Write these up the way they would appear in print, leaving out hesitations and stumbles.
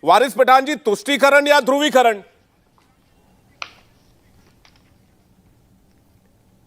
वारिस पठान जी, तुष्टीकरण या ध्रुवीकरण?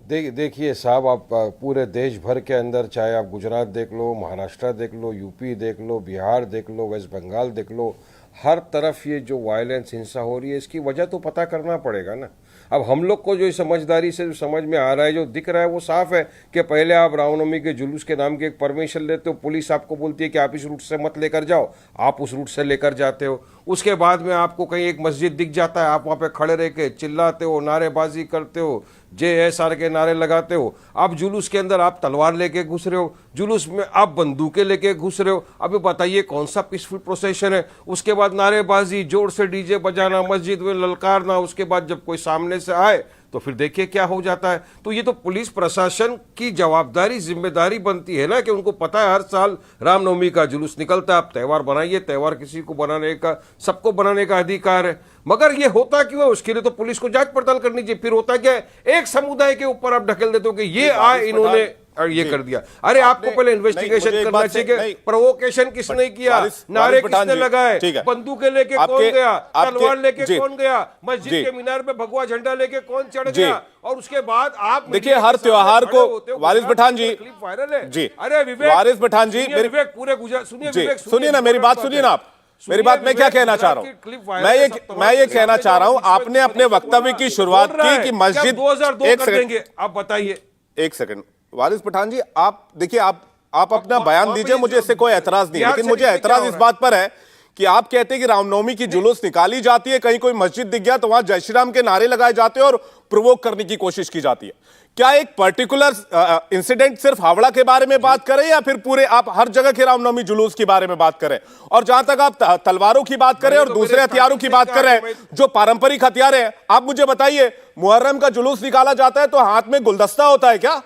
देखिए साहब, आप पूरे देश भर के अंदर, चाहे आप गुजरात देख लो, महाराष्ट्र देख लो, यूपी देख लो, बिहार देख लो, वेस्ट बंगाल देख लो, हर तरफ ये जो वायलेंस, हिंसा हो रही है, इसकी वजह तो पता करना पड़ेगा ना। अब हम लोग को जो समझदारी से जो समझ में आ रहा है, जो दिख रहा है, वो साफ है कि पहले आप रामनवमी के जुलूस के नाम की एक परमिशन लेते हो, पुलिस आपको बोलती है कि आप इस रूट से मत लेकर जाओ, आप उस रूट से लेकर जाते हो। उसके बाद में आपको कहीं एक मस्जिद दिख जाता है, आप वहाँ पे खड़े रह के चिल्लाते हो, नारेबाजी करते हो, JSR के नारे लगाते हो। अब जुलूस के अंदर आप तलवार लेके घुस रहे हो, जुलूस में आप बंदूकें लेके घुस रहे हो। अभी बताइए कौन सा पीसफुल प्रोसेशन है? उसके बाद नारेबाजी, जोर से DJ बजाना, मस्जिद में ललकारना, उसके बाद जब कोई सामने से आए तो फिर देखिए क्या हो जाता है। तो ये तो पुलिस प्रशासन की जवाबदारी, जिम्मेदारी बनती है ना कि उनको पता है हर साल रामनवमी का जुलूस निकलता है, आप त्यौहार बनाइए, त्यौहार किसी को बनाने का, सबको बनाने का अधिकार है। मगर ये होता क्यों है? उसके लिए तो पुलिस को जांच पड़ताल करनी चाहिए। फिर होता क्या है, एक समुदाय के ऊपर आप ढकेल देते हो कि ये आए, इन्होंने और ये कर दिया। अरे आपको पहले इन्वेस्टिगेशन करना चाहिए, प्रोवोकेशन किसने किया, नारे किसने लगाए, बंदूकें लेके कौन गया, तलवार लेके कौन गया, मस्जिद के मीनार पे भगवा झंडा लेके कौन चढ़ गया, और उसके बाद आप देखिए हर त्योहार को, वारिस पठान जी वायरल है जी, अरे विवेक, वारिस पठान जी, विवेक पूरे गुजरात सुनिए, सुनिए ना मेरी बात, सुनिए ना आप मेरी बात। मैं क्या कहना चाह रहा हूं, मैं ये कहना चाह रहा हूं, आपने अपने वक्तव्य की शुरुआत की कि मस्जिद 2002 कर देंगे। आप बताइए, एक सेकंड वारिस पठान जी, आप देखिए, आप अपना बयान दीजिए, मुझे इससे कोई एतराज नहीं है, लेकिन मुझे एतराज इस बात पर है कि आप कहते हैं कि रामनवमी की जुलूस निकाली जाती है, कहीं कोई मस्जिद दिख गया तो वहां जय श्री राम के नारे लगाए जाते हैं और प्रोवोक करने की कोशिश की जाती है। क्या एक पर्टिकुलर इंसिडेंट सिर्फ हावड़ा के बारे में बात करें या फिर पूरे आप हर जगह के रामनवमी जुलूस के बारे में बात करें? और जहां तक आप तलवारों की बात करें और दूसरे हथियारों की बात कर रहे हैं, जो पारंपरिक हथियार हैं, आप मुझे बताइए, मुहर्रम का जुलूस निकाला जाता है तो हाथ में गुलदस्ता होता है क्या?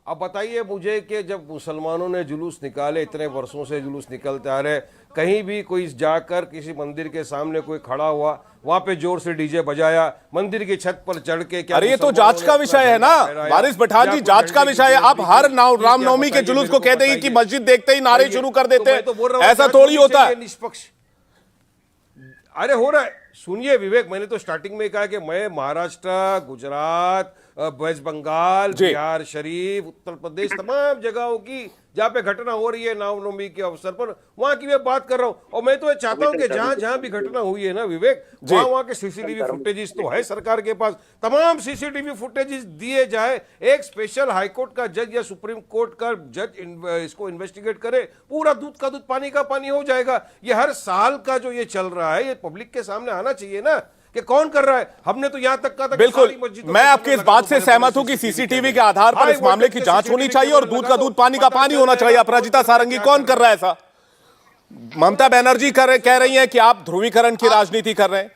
अब बताइए मुझे कि जब मुसलमानों ने जुलूस निकाले, इतने वर्षों से जुलूस निकलते आ रहे, कहीं भी कोई जाकर किसी मंदिर के सामने कोई खड़ा हुआ, वहां पे जोर से DJ बजाया, मंदिर की छत पर चढ़ के, क्या अरे ये तो जांच का विषय है ना वारिस पठान जी, जांच का विषय है। आप हर रामनवमी के जुलूस को कह देंगे कि मस्जिद देखते ही नारे शुरू कर देते हैं, ऐसा थोड़ी होता है। निष्पक्ष अरे हो रहा है, सुनिए विवेक, मैंने तो स्टार्टिंग में कहा कि मैं महाराष्ट्र, गुजरात, वेस्ट बंगाल, बिहार शरीफ, उत्तर प्रदेश, तमाम जगहों की जहां पे घटना हो रही है रामनवमी के अवसर पर, वहां की मैं बात कर रहा हूं। और मैं तो ये चाहता हूं कि जहां जहां भी घटना हुई है ना विवेक, वहां के CCTV फुटेजेस तो है सरकार के पास, तमाम CCTV फुटेजेस दिए जाए, एक स्पेशल हाईकोर्ट का जज या सुप्रीम कोर्ट का जज इसको इन्वेस्टिगेट करे, पूरा दूध का दूध पानी का पानी हो जाएगा। ये हर साल का जो ये चल रहा है, ये पब्लिक के सामने आना चाहिए ना कि कौन कर रहा है। हमने तो यहां तक कहा था, बिल्कुल मैं आपकी इस बात से सहमत हूं कि CCTV के आधार पर इस मामले की जांच होनी चाहिए और दूध का दूध पानी का पानी होना चाहिए। अपराजिता सारंगी, कौन कर रहा है ऐसा? ममता बनर्जी कह रही हैं कि आप ध्रुवीकरण की राजनीति कर रहे हैं,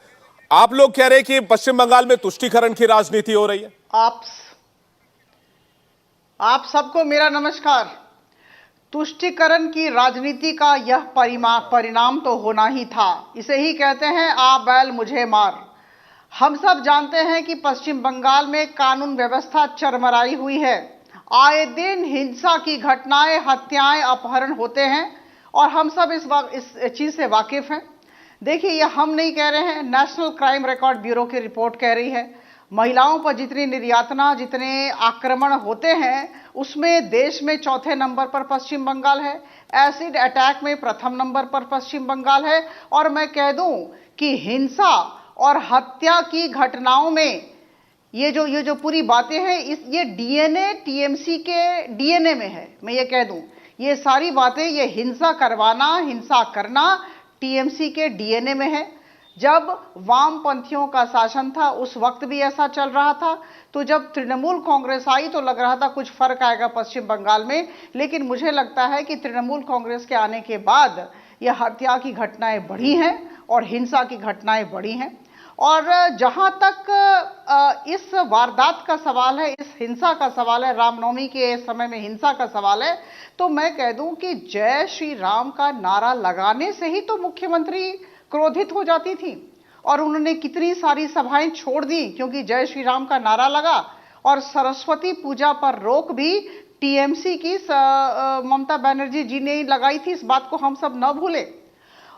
आप लोग कह रहे हैं कि पश्चिम बंगाल में तुष्टीकरण की राजनीति हो रही है। आप सबको मेरा नमस्कार। तुष्टीकरण की राजनीति का यह परिणाम तो होना ही था। इसे ही कहते हैं आ बैल मुझे मार। हम सब जानते हैं कि पश्चिम बंगाल में कानून व्यवस्था चरमराई हुई है। आए दिन हिंसा की घटनाएं, हत्याएं, अपहरण होते हैं और हम सब इस चीज से वाकिफ हैं। देखिए, यह हम नहीं कह रहे हैं, नेशनल क्राइम रिकॉर्ड ब्यूरो की रिपोर्ट कह रही है। महिलाओं पर जितनी निर्यातना, जितने आक्रमण होते हैं, उसमें देश में चौथे नंबर पर पश्चिम बंगाल है। एसिड अटैक में प्रथम नंबर पर पश्चिम बंगाल है। और मैं कह दूं कि हिंसा और हत्या की घटनाओं में ये जो पूरी बातें हैं, ये DNA TMC के DNA में है। मैं ये कह दूं, ये सारी बातें, ये हिंसा करवाना, हिंसा करना TMC के DNA में है। जब वामपंथियों का शासन था उस वक्त भी ऐसा चल रहा था। तो जब तृणमूल कांग्रेस आई तो लग रहा था कुछ फर्क आएगा पश्चिम बंगाल में, लेकिन मुझे लगता है कि तृणमूल कांग्रेस के आने के बाद यह हत्या की घटनाएं बढ़ी हैं और हिंसा की घटनाएं बढ़ी हैं। और जहां तक इस वारदात का सवाल है, इस हिंसा का सवाल है, रामनवमी के समय में हिंसा का सवाल है, तो मैं कह दूं कि जय श्री राम का नारा लगाने से ही तो मुख्यमंत्री क्रोधित हो जाती थी और उन्होंने कितनी सारी सभाएं छोड़ दी क्योंकि जय श्री राम का नारा लगा। और सरस्वती पूजा पर रोक भी टीएमसी की ममता बनर्जी जी ने लगाई थी, इस बात को हम सब न भूले।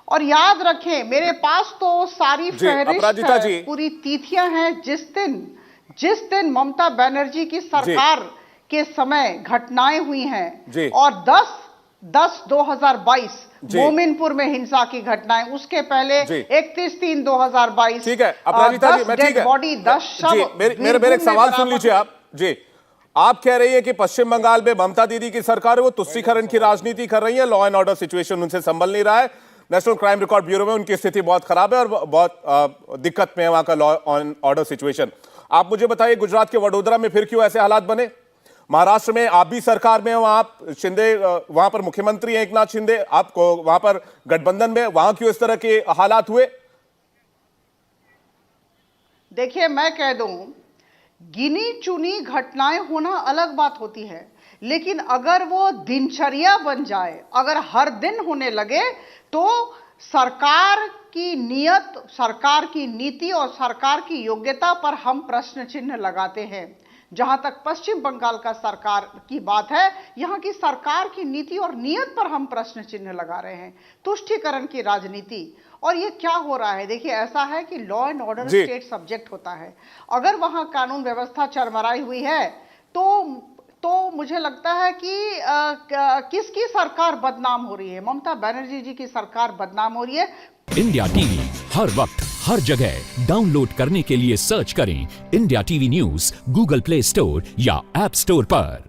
और याद रखें, मेरे पास तो सारी फहरिस्त अपराजिता है, जी। पूरी तिथियां हैं जिस दिन ममता बनर्जी की सरकार के समय घटनाएं हुई हैं। और 10/10/2022 मोमिनपुर में हिंसा की घटनाएं, उसके पहले 31/3/2022 ठीक है अपराजिता जी, मैं ठीक है बॉडी 10 शव मेरे एक सवाल सुन लीजिए आप जी। आप कह रही है कि पश्चिम बंगाल में ममता दीदी की सरकार है वो तुष्टीकरण की राजनीति कर रही है, लॉ एंड ऑर्डर सिचुएशन उनसे संभल नहीं रहा है, नेशनल क्राइम रिकॉर्ड ब्यूरो में उनकी स्थिति बहुत खराब है और बहुत दिक्कत में है वहां का लॉ एंड ऑर्डर सिचुएशन। आप मुझे बताइए गुजरात के वडोदरा में फिर क्यों ऐसे हालात बने? महाराष्ट्र में आप भी सरकार में हो, आप शिंदे वहां पर मुख्यमंत्री हैं एकनाथ शिंदे, आपको वहां पर गठबंधन में, वहां क्यों इस तरह के हालात हुए? देखिए, मैं कह दूं, गिनी चुनी घटनाएं होना अलग बात होती है, लेकिन अगर वो दिनचर्या बन जाए, अगर हर दिन होने लगे, तो सरकार की नियत, सरकार की नीति और सरकार की योग्यता पर हम प्रश्न चिन्ह लगाते हैं। जहां तक पश्चिम बंगाल का सरकार की बात है, यहां की सरकार की नीति और नियत पर हम प्रश्न चिन्ह लगा रहे हैं। तुष्टीकरण की राजनीति, और ये क्या हो रहा है? देखिए, ऐसा है कि law and order state subject होता है। अगर वहां कानून व्यवस्था चरमराई हुई है तो मुझे लगता है कि किसकी सरकार बदनाम हो रही है? ममता बनर्जी जी की सरकार बदनाम हो रही है। इंडिया टीवी हर वक्त हर जगह डाउनलोड करने के लिए सर्च करें India TV news Google play store या ऐप स्टोर पर।